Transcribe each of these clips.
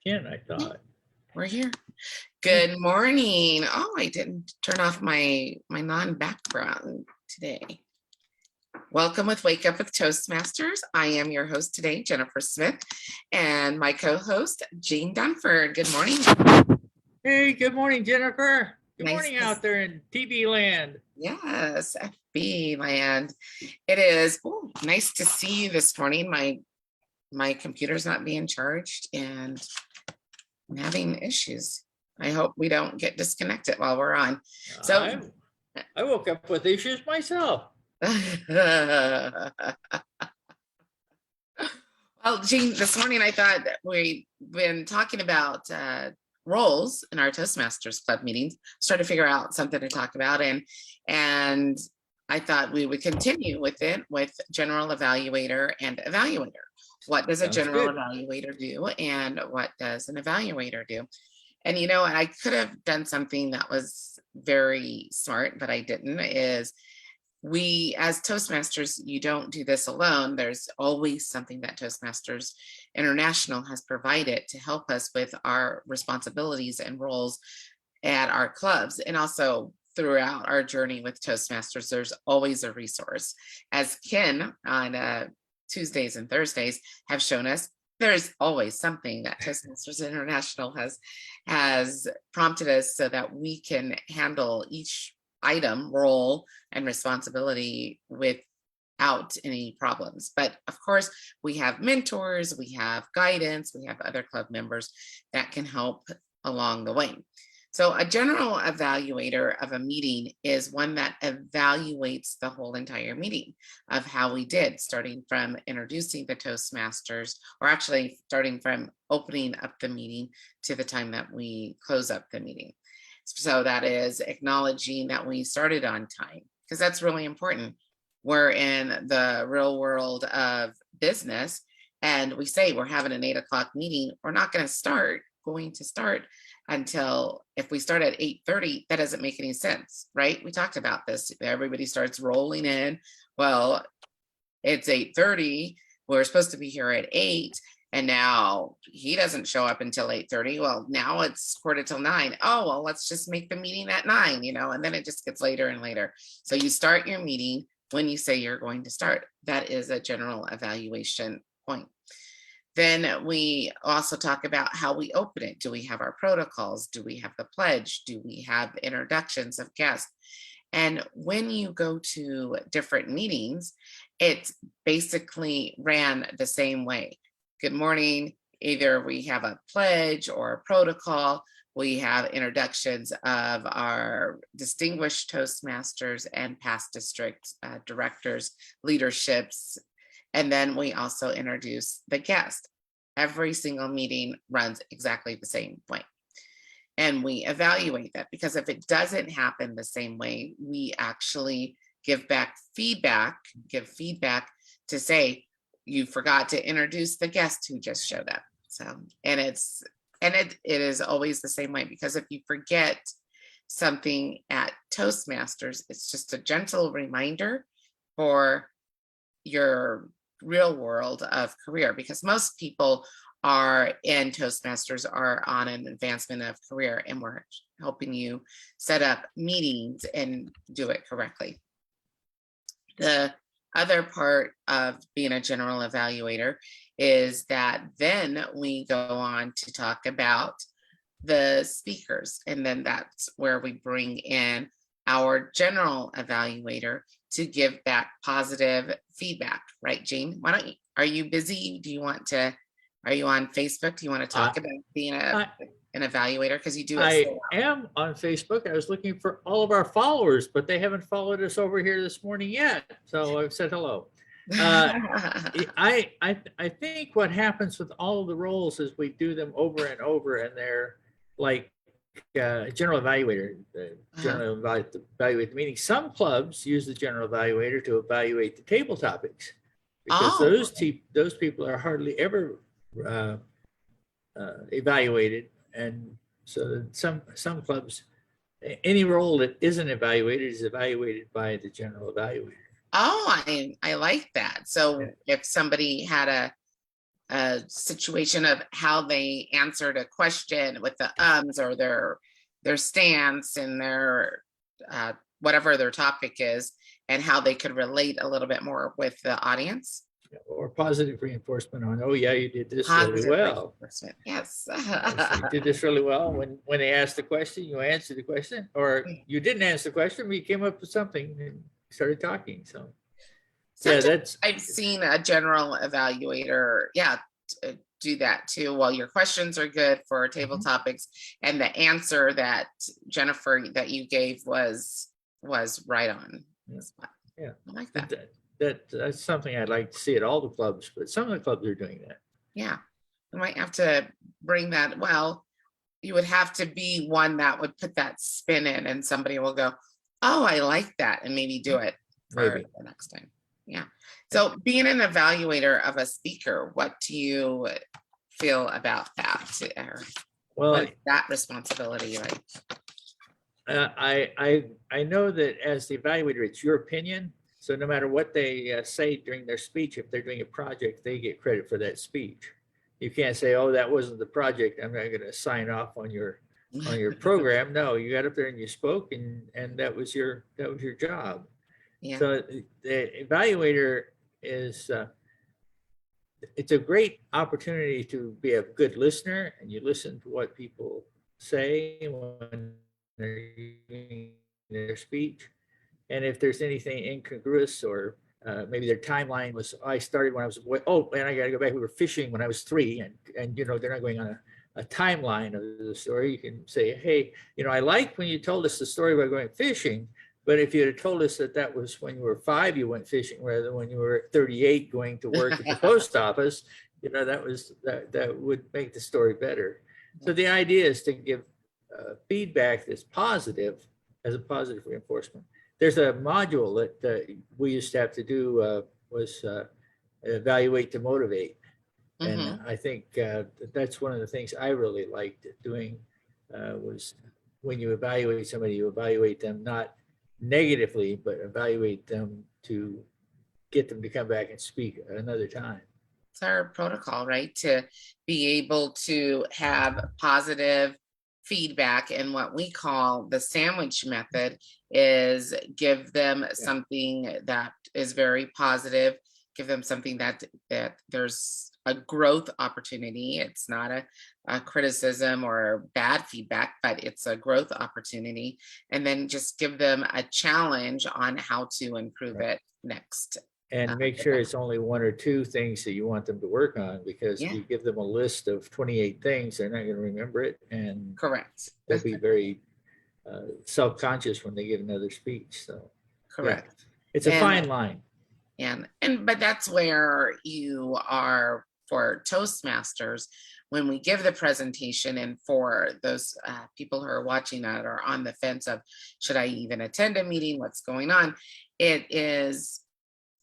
Ken, I thought. We're here. Good morning. Oh, I didn't turn off my non-background today. Welcome with Wake Up with Toastmasters. I am your host today, Jennifer Smith, and my co-host, Jean Dunford. Good morning. Hey, good morning, Jennifer. Good Nice morning out there in TV land. Yes, FB land. It is nice to see you this morning. My computer's not being charged and I'm having issues. I hope we don't get disconnected while we're on. So I woke up with issues myself. Well, Jean, this morning I thought that we've been talking about roles in our Toastmasters Club meetings, started to figure out something to talk about, and I thought we would continue with it with general evaluator and evaluator. What does a general evaluator do, and what does an evaluator do? And I could have done something that was very smart, but I didn't. Is we as Toastmasters, you don't do this alone. There's always something that Toastmasters International has provided to help us with our responsibilities and roles at our clubs. And also throughout our journey with Toastmasters, there's always a resource. As Ken on Tuesdays and Thursdays have shown us, there's always something that Toastmasters International has prompted us so that we can handle each item, role, and responsibility without any problems. But of course, we have mentors, we have guidance, we have other club members that can help along the way. So a general evaluator of a meeting is one that evaluates the whole entire meeting of how we did, starting from introducing the Toastmasters, or actually starting from opening up the meeting to the time that we close up the meeting. So that is acknowledging that we started on time, because that's really important. We're in the real world of business, and we say we're having an 8 o'clock meeting. We're not going to start until, if we start at 8:30, that doesn't make any sense, right? We talked about this. Everybody starts rolling in. Well, it's 8:30. We're supposed to be here at 8. And now he doesn't show up until 8:30. Well, now it's 8:45. Oh, well, let's just make the meeting at 9, and then it just gets later and later. So you start your meeting when you say you're going to start. That is a general evaluation point. Then we also talk about how we open it. Do we have our protocols? Do we have the pledge? Do we have introductions of guests? And when you go to different meetings, it basically ran the same way. Good morning. Either we have a pledge or a protocol. We have introductions of our distinguished Toastmasters and past district directors, leaderships, and then we also introduce the guest. Every single meeting runs exactly the same way. And we evaluate that, because if it doesn't happen the same way, we actually give feedback to say, you forgot to introduce the guest who just showed up. So, it is always the same way, because if you forget something at Toastmasters, it's just a gentle reminder for your real world of career, because most people are in Toastmasters are on an advancement of career, and we're helping you set up meetings and do it correctly. The other part of being a general evaluator is that then we go on to talk about the speakers, and then that's where we bring in our general evaluator to give back positive feedback, right, Jean? Are you busy? Are you on Facebook? Do you want to talk about being an evaluator? Because you do it I am on Facebook. I was looking for all of our followers, but they haven't followed us over here this morning yet. So I've said hello. I think what happens with all of the roles is we do them over and over, and they're like general evaluator, evaluate the meeting. Some clubs use the general evaluator to evaluate the table topics, because those people are hardly ever evaluated, and so some clubs, any role that isn't evaluated is evaluated by the general evaluator. Oh, I like that. So if somebody had a situation of how they answered a question with the ums or their stance and their whatever their topic is, and how they could relate a little bit more with the audience. Or positive reinforcement on, oh yeah, you did this Positive really well. reinforcement. Yes. Yes, you did this really well. When they asked the question, you answered the question, or you didn't answer the question, but you came up with something and started talking. So yeah, Sometimes I've seen a general evaluator, do that too. While your questions are good for table topics, and the answer that Jennifer that you gave was right on. Yeah. I like that. That's something I'd like to see at all the clubs, but some of the clubs are doing that. Yeah, we might have to bring that. Well, you would have to be one that would put that spin in, and somebody will go, "Oh, I like that," and maybe do it for Maybe. the next time. Yeah. So being an evaluator of a speaker, what do you feel about that? Or Well, what is that responsibility like? I know that as the evaluator, it's your opinion. So no matter what they say during their speech, if they're doing a project, they get credit for that speech. You can't say, "Oh, that wasn't the project, I'm not going to sign off on your program." No, you got up there and you spoke, and that was your job. Yeah. So the evaluator is it's a great opportunity to be a good listener, and you listen to what people say when they're giving their speech. And if there's anything incongruous, or maybe their timeline was, I started when I was, oh, and I got to go back, we were fishing when I was 3, and they're not going on a timeline of the story. You can say, hey, I liked when you told us the story about going fishing, but if you had told us that was when you were 5, you went fishing, rather than when you were 38 going to work at the post office, that would make the story better. So the idea is to give feedback that's positive as a positive reinforcement. There's a module that we used to have to do was evaluate to motivate. And I think that's one of the things I really liked doing was when you evaluate somebody, you evaluate them not negatively, but evaluate them to get them to come back and speak another time. It's our protocol, right? To be able to have positive feedback, and what we call the sandwich method is give them something that is very positive, give them something that there's a growth opportunity. It's not a criticism or bad feedback, but it's a growth opportunity, and then just give them a challenge on how to improve it next. And make sure it's only 1 or 2 things that you want them to work on, because if you give them a list of 28 things, they're not going to remember it. And correct, they'll be very self-conscious when they get another speech. So correct. It's a fine line. But that's where you are for Toastmasters. When we give the presentation, and for those people who are watching that are on the fence of, should I even attend a meeting? What's going on? It is,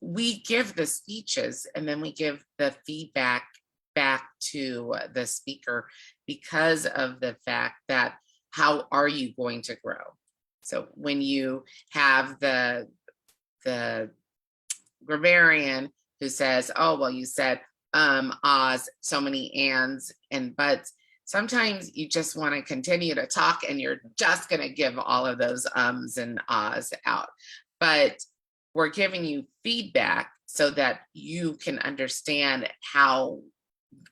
we give the speeches and then we give the feedback back to the speaker, because of the fact that, how are you going to grow? So when you have the grammarian who says, oh, well, you said ahs, so many ands and buts, sometimes you just want to continue to talk and you're just going to give all of those ums and ahs out. But we're giving you feedback so that you can understand how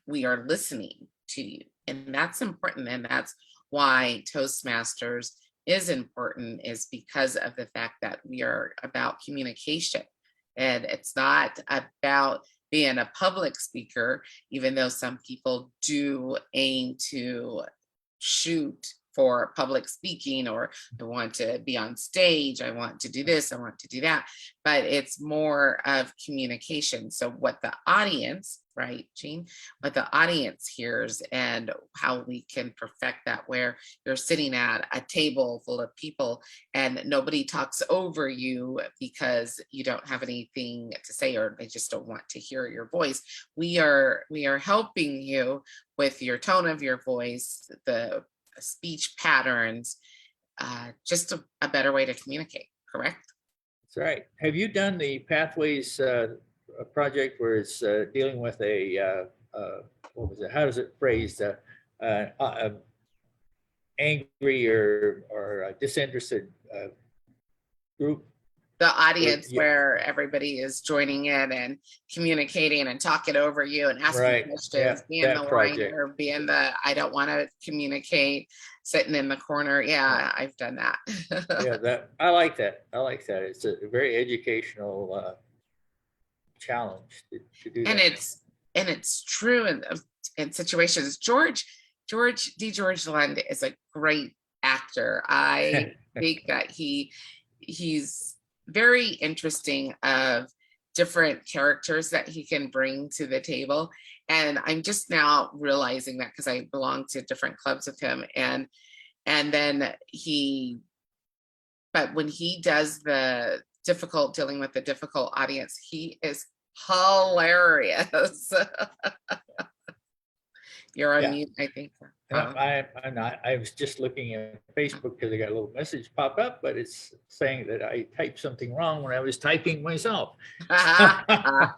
we are listening to you. And that's important. And that's why Toastmasters is important, is because of the fact that we are about communication. And it's not about being a public speaker, even though some people do aim to shoot for public speaking, or I want to be on stage, I want to do this, I want to do that, but it's more of communication. So what the audience, right, Jean, what the audience hears, and how we can perfect that, where you're sitting at a table full of people and nobody talks over you because you don't have anything to say, or they just don't want to hear your voice. We are helping you with your tone of your voice, the speech patterns, just a better way to communicate, correct? That's right. Have you done the Pathways project where it's dealing with a what was it? How does it phrase? Angry or disinterested group. The audience Yeah. where everybody is joining in and communicating and talking over you and asking Right. questions, Yeah, being the that project. whiner, being the I don't want to communicate, sitting in the corner. Yeah, I've done that. Yeah, that I like that. I like that. It's a very educational challenge to do And that. it's true in situations. George Lund is a great actor. I think that he's very interesting of different characters that he can bring to the table. And I'm just now realizing that because I belong to different clubs with him. And then but when he does dealing with the difficult audience, he is hilarious. You're on mute, I think. I'm not. I was just looking at Facebook because I got a little message pop up, but it's saying that I typed something wrong when I was typing myself. I'm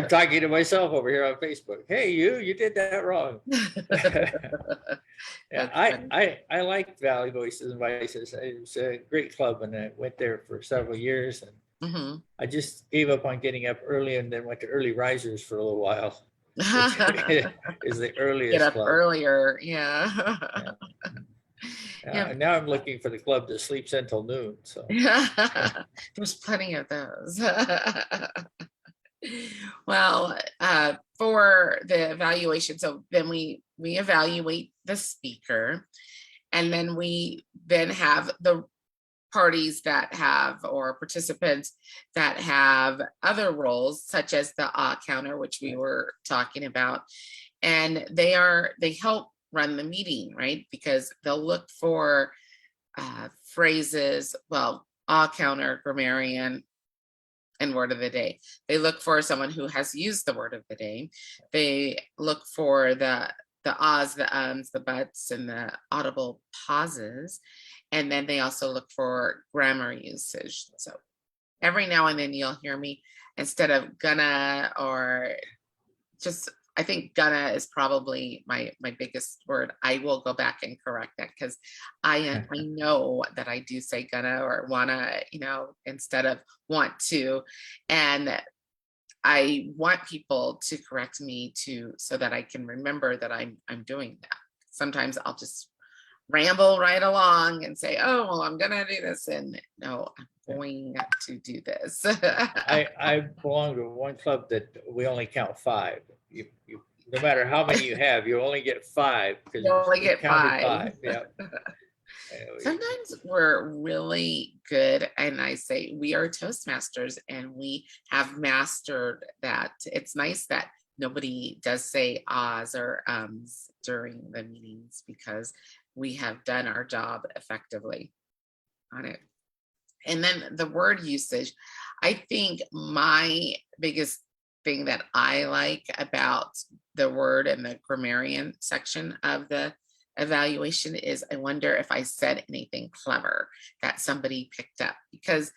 talking to myself over here on Facebook. Hey, you did that wrong. Yeah, I like Valley Voices and Vices. It's a great club, and I went there for several years. And I just gave up on getting up early, and then went to Early Risers for a little while. Is the earliest Get up club. earlier, yeah. And now I'm looking for the club that sleeps until noon. So there's plenty of those. Well, for the evaluation, so then we evaluate the speaker, and then we have the parties that have, or participants that have other roles, such as the counter, which we were talking about, and they help run the meeting, right? Because they'll look for phrases, well, counter, grammarian, and word of the day. They look for someone who has used the word of the day. They look for the ahs, the ums, the buts, and the audible pauses. And then they also look for grammar usage. So every now and then you'll hear me, instead of gonna, or just, I think gonna is probably my biggest word. I will go back and correct that, because I know that I do say gonna or wanna, instead of want to. And I want people to correct me so that I can remember that I'm doing that. Sometimes I'll just ramble right along and say, oh, well, I'm gonna do this, and no, I'm going to do this. I belong to one club that we only count 5. You no matter how many you have, you only get 5 because you only get 5. Yeah. Sometimes we're really good, and I say we are Toastmasters, and we have mastered that. It's nice that nobody does say ahs or ums during the meetings, because we have done our job effectively on it. And then the word usage, I think my biggest thing that I like about the word and the grammarian section of the evaluation is, I wonder if I said anything clever that somebody picked up, because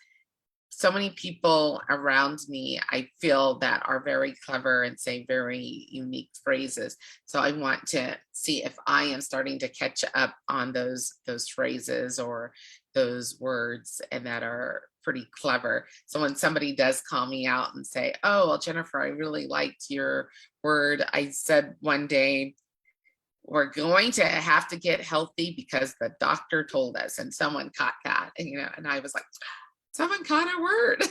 so many people around me, I feel, that are very clever and say very unique phrases. So I want to see if I am starting to catch up on those phrases or those words, and that are pretty clever. So when somebody does call me out and say, oh, well, Jennifer, I really liked your word. I said one day, we're going to have to get healthy because the doctor told us, and someone caught that, and I was like, someone caught a word.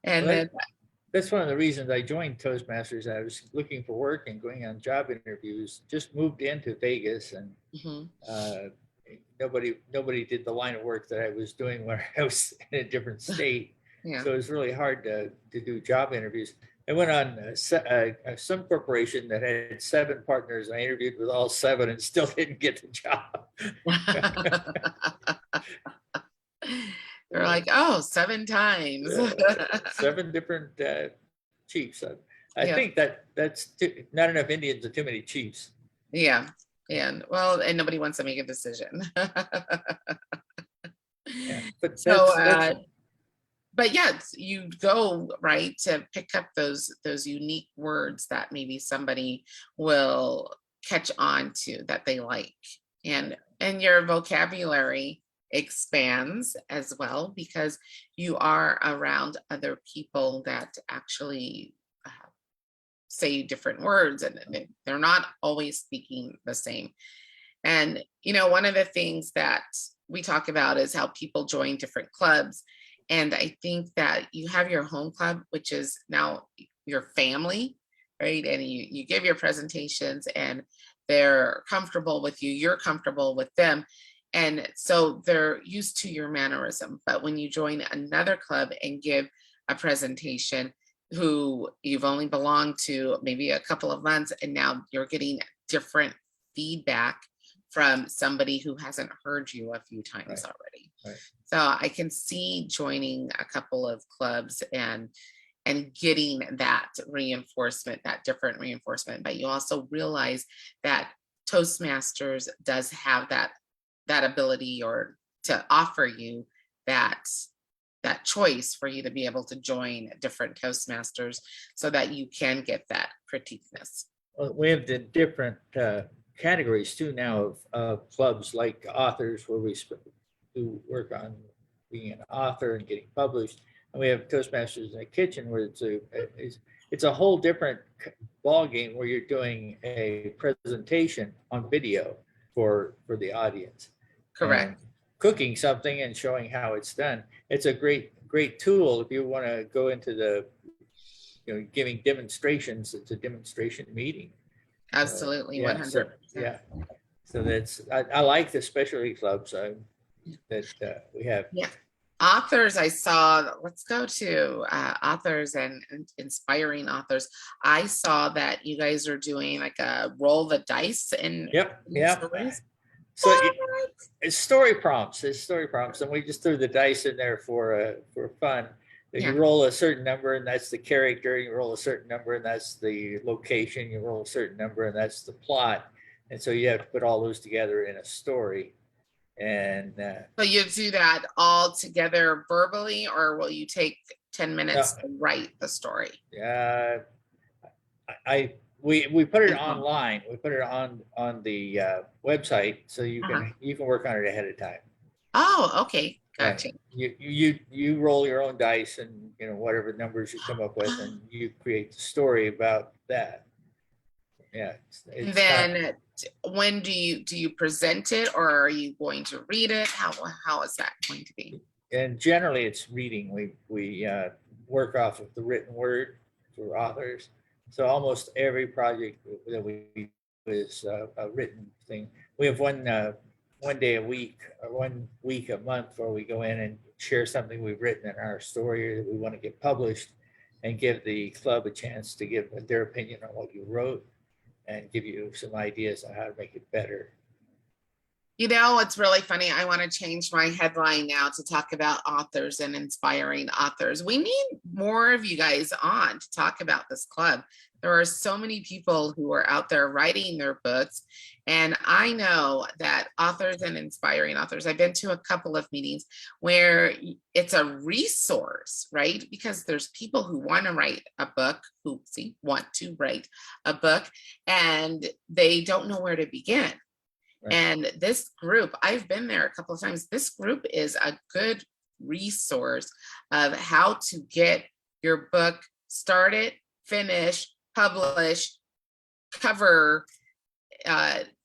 And well, that's one of the reasons I joined Toastmasters. I was looking for work and going on job interviews, just moved into Vegas, and nobody did the line of work that I was doing when I was in a different state. Yeah. So it was really hard to do job interviews. I went on some corporation that had 7 partners. I interviewed with all 7 and still didn't get the job. They're like, oh, 7 times. 7 different chiefs. I think that's not enough Indians and too many chiefs. Yeah. And nobody wants to make a decision. Yeah, but So but yeah, you go right to pick up those unique words that maybe somebody will catch on to that they like, and your vocabulary expands as well because you are around other people that actually say different words, and they're not always speaking the same. And one of the things that we talk about is how people join different clubs. And I think that you have your home club, which is now your family, right? And you give your presentations and they're comfortable with you, you're comfortable with them. And so they're used to your mannerism. But when you join another club and give a presentation who you've only belonged to maybe a couple of months, and now you're getting different feedback from somebody who hasn't heard you a few times already. Right. So I can see joining a couple of clubs and getting that reinforcement, that different reinforcement. But you also realize that Toastmasters does have that ability, or to offer you that choice for you to be able to join different Toastmasters so that you can get that critiqueness. Well, we have the different categories too now of clubs, like authors, where we do work on being an author and getting published. And we have Toastmasters in the kitchen, where it's a whole different ball game, where you're doing a presentation on video for the audience. Correct. And cooking something and showing how it's done. It's a great tool if you want to go into the giving demonstrations. It's a demonstration meeting. Absolutely, 100%. So that's I like the specialty clubs that we have. Yeah. Authors, I saw, let's go to authors and inspiring authors. I saw that you guys are doing like a roll the dice and stories. So it's story prompts. And we just threw the dice in there for fun. You roll a certain number, and that's the character. You roll a certain number, and that's the location. You roll a certain number, and that's the plot. And so you have to put all those together in a story. And so you do that all together verbally, or will you take 10 minutes to write the story? We put it online. We put it on the website, so you can work on it ahead of time. Oh, okay, gotcha. You roll your own dice, and whatever numbers you come up with, and you create the story about that. Yeah. And then when do you present it, or are you going to read it? How is that going to be? And generally, it's reading. We work off of the written word for authors. So almost every project that we do is a written thing. We have one day a week, or 1 week a month, where we go in and share something we've written in our story that we want to get published, and give the club a chance to give their opinion on what you wrote, and give you some ideas on how to make it better. It's really funny. I want to change my headline now to talk about authors and inspiring authors. We need more of you guys on to talk about this club. There are so many people who are out there writing their books. And I know that authors and inspiring authors, I've been to a couple of meetings where it's a resource, right? Because there's people who want to write a book, and they don't know where to begin. Right. And this group, I've been there a couple of times. This group is a good resource of how to get your book started, finished, published, cover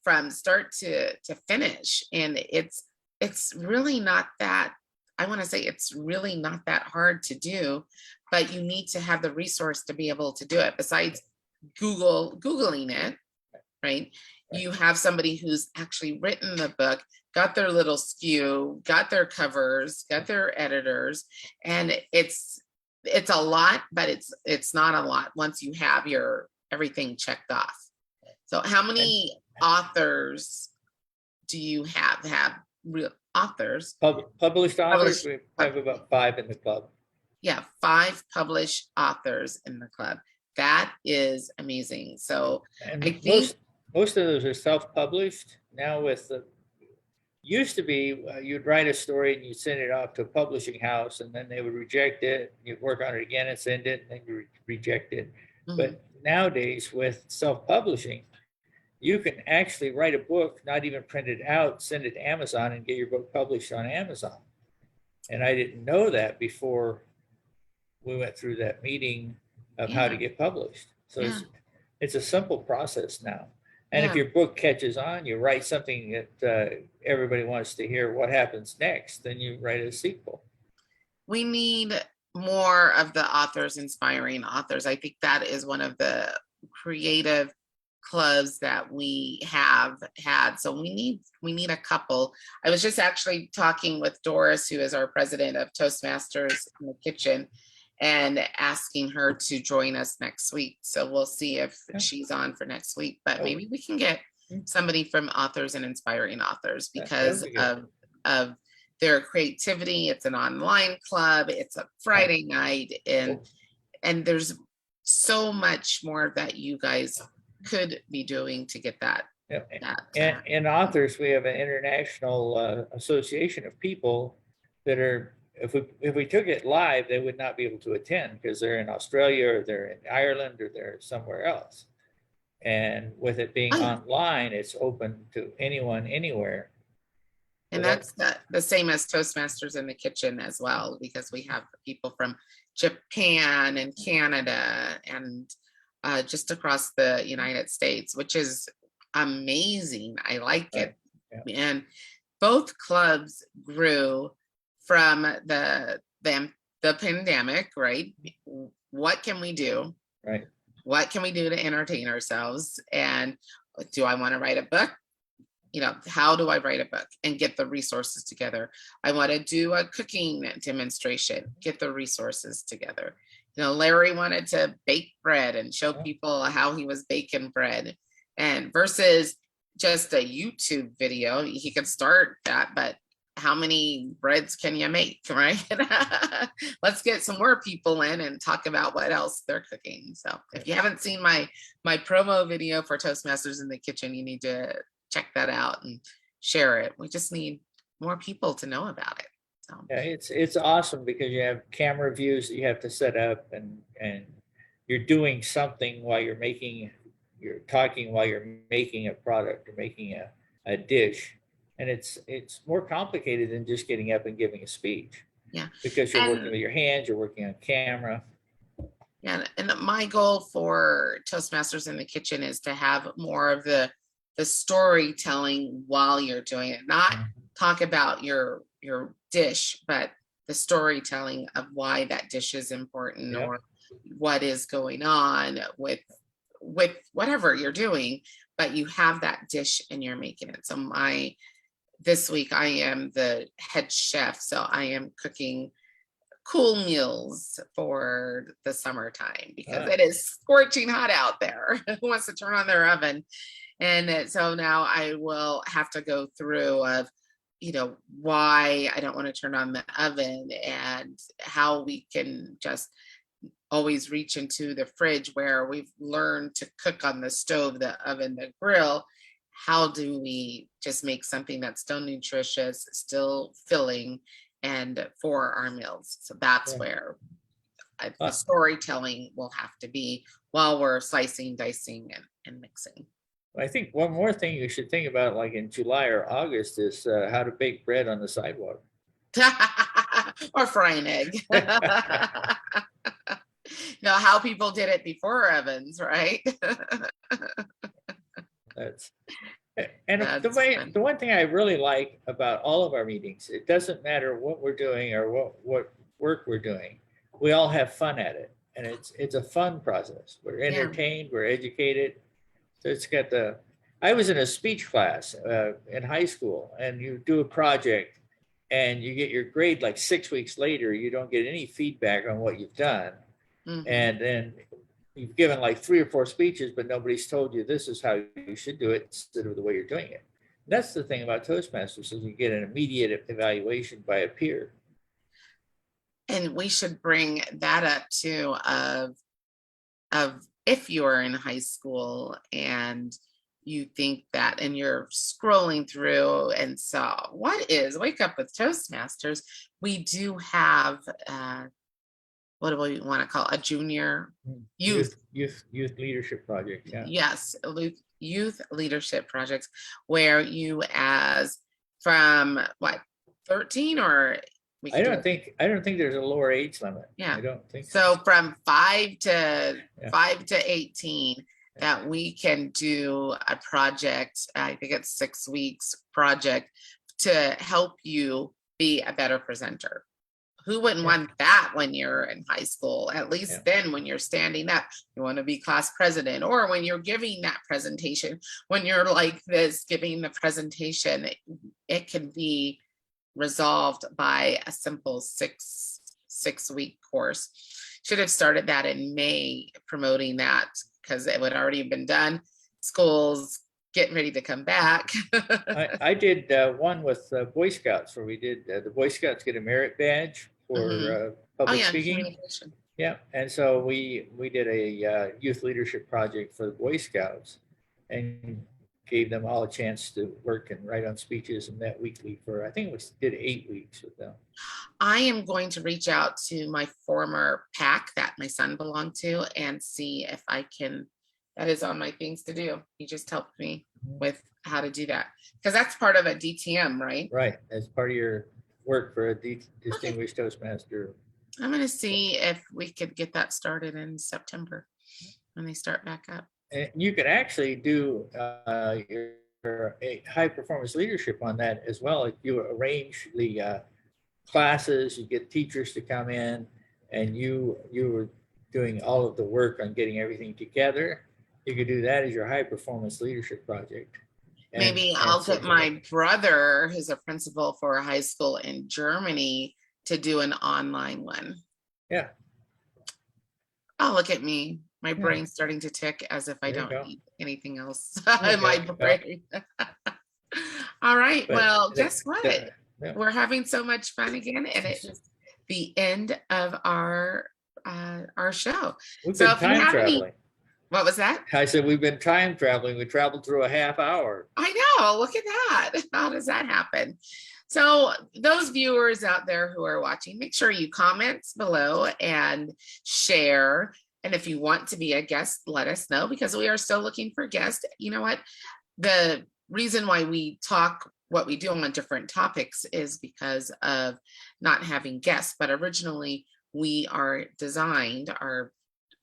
from start to finish. And it's really not that, I want to say it's really not that hard to do, but you need to have the resource to be able to do it. Besides Googling it, right? You have somebody who's actually written the book, got their little SKU, got their covers, got their editors, and it's a lot, but it's not a lot once you have your everything checked off. So how many authors do you have real authors? Published authors? We have about 5 in the club. Yeah, 5 published authors in the club. That is amazing. So and I think most of those are self-published now with used to be you'd write a story and you'd send it off to a publishing house, and then they would reject it. You'd work on it again and send it, and then you reject it. Mhm. But nowadays, with self-publishing, you can actually write a book, not even print it out, send it to Amazon, and get your book published on Amazon. And I didn't know that before we went through that meeting of how to Yeah, get published. So yeah, it's a simple process now. And if yeah. your book catches on, you write something that everybody wants to hear what happens next, then you write a sequel. We need more of the authors, inspiring authors. I think that is one of the creative clubs that we have had. So we need a couple. I was just actually talking with Doris, who is our president of Toastmasters in the Kitchen, and asking her to join us next week. So we'll see if she's on for next week, but maybe we can get somebody from authors and inspiring authors because of their creativity. It's an online club. It's a Friday night, and there's so much more that you guys could be doing to get that. And authors, we have an international association of people that are, if we took it live, they would not be able to attend because they're in Australia or they're in Ireland or they're somewhere else. And with it being online, it's open to anyone, anywhere. And that's the same as Toastmasters in the Kitchen as well, because we have people from Japan and Canada and just across the United States, which is amazing. I like it. Yeah. And both clubs grew from the pandemic, right? What can we do? Right. What can we do to entertain ourselves? And do I want to write a book? How do I write a book and get the resources together? I want to do a cooking demonstration, get the resources together. Larry wanted to bake bread and show people how he was baking bread, and versus just a YouTube video. He could start that, but how many breads can you make, right? Let's get some more people in and talk about what else they're cooking. So if you haven't seen my promo video for Toastmasters in the Kitchen, you need to check that out and share it. We just need more people to know about it. So. Yeah, it's awesome because you have camera views that you have to set up, and you're doing something while you're talking while you're making a product or making a dish. And it's more complicated than just getting up and giving a speech. Yeah. Because you're working with your hands, you're working on camera. Yeah. And my goal for Toastmasters in the Kitchen is to have more of the storytelling while you're doing it, not talk about your dish, but the storytelling of why that dish is important. Yep. Or what is going on with whatever you're doing, but you have that dish and you're making it. So this week I am the head chef, so I am cooking cool meals for the summertime because it is scorching hot out there. Who wants to turn on their oven? And so now I will have to go through of, why I don't want to turn on the oven and how we can just always reach into the fridge where we've learned to cook on the stove, the oven, the grill. How do we just make something that's still nutritious, still filling, and for our meals? So that's where the storytelling will have to be while we're slicing, dicing, and mixing. I think one more thing you should think about, like in July or August, is how to bake bread on the sidewalk. Or fry an egg. How people did it before ovens, right? The one thing I really like about all of our meetings, it doesn't matter what we're doing or what work we're doing. We all have fun at it, and it's a fun process. We're entertained, we're educated. So I was in a speech class in high school, and you do a project and you get your grade like 6 weeks later. You don't get any feedback on what you've done. Mm-hmm. And then you've given like 3 or 4 speeches, but nobody's told you this is how you should do it instead of the way you're doing it. And that's the thing about Toastmasters, is you get an immediate evaluation by a peer. And we should bring that up too, of if you are in high school and you think that, and you're scrolling through and saw what is Wake Up with Toastmasters, we do have, what do we want to call a junior youth youth leadership project. Yeah. Yes, youth leadership projects where you as from what 13 or we I can don't think there's a lower age limit. Yeah. I don't think so from 5 to Yeah. 5 to 18 that we can do a project. I think it's 6 weeks project to help you be a better presenter. Who wouldn't Yeah. want that when you're in high school? At least Yeah. then when you're standing up, you want to be class president, or when you're giving that presentation, when you're like this, giving the presentation, it can be resolved by a simple six-week course. Should have started that in May, promoting that, because it would already have been done. Schools getting ready to come back. I did one with Boy Scouts, where we did the Boy Scouts get a merit badge for public speaking. Communication. Yeah, and so we did a youth leadership project for the Boy Scouts, and gave them all a chance to work and write on speeches, and met weekly for, I think we did 8 weeks with them. I am going to reach out to my former pack that my son belonged to and see if I can. That is on my things to do. He just helped me with how to do that, because that's part of a DTM, right? Right, as part of your work for a distinguished Toastmaster. I'm going to see if we could get that started in September when they start back up. And you could actually do your high performance leadership on that as well. If you arrange the classes, you get teachers to come in, and you were doing all of the work on getting everything together. You could do that as your high performance leadership project. Maybe I'll get my brother, who's a principal for a high school in Germany, to do an online one. Yeah. Oh, look at me. My brain's starting to tick as if I don't need anything else in my brain. All right. Well, guess what? We're having so much fun again, and it is the end of our show. We've been time traveling. What was that? I said we've been time traveling. We traveled through a half hour. I know. Look at that. How does that happen? So those viewers out there who are watching, make sure you comment below and share. And if you want to be a guest, let us know, because we are still looking for guests. You know what? The reason why we talk what we do on different topics is because of not having guests. But originally we are designed, our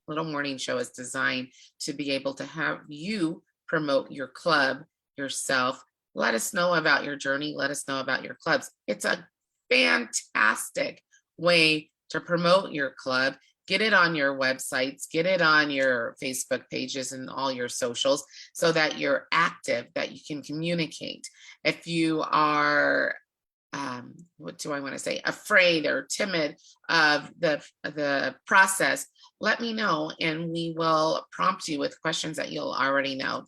little morning show is designed to be able to have you promote your club yourself. Let us know about your journey. Let us know about your clubs. It's a fantastic way to promote your club. Get it on your websites, get it on your Facebook pages and all your socials, so that you're active, that you can communicate. If you are, what do I want to say, afraid or timid of the process, let me know, and we will prompt you with questions that you'll already know.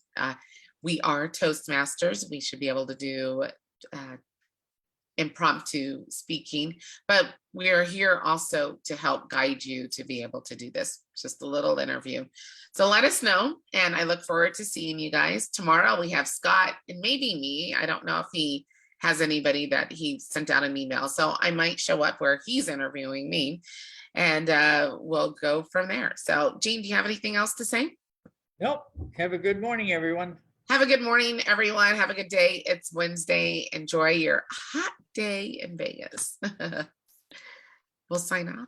We are Toastmasters. We should be able to do impromptu speaking, but we are here also to help guide you to be able to do this. Just a little interview. So let us know, and I look forward to seeing you guys. Tomorrow we have Scott and maybe me. I don't know if he has anybody that he sent out an email, so I might show up where he's interviewing me, and we'll go from there. So Jean, do you have anything else to say? Nope. Have a good morning, everyone. Have a good morning, everyone. Have a good day. It's Wednesday. Enjoy your hot day in Vegas. We'll sign off.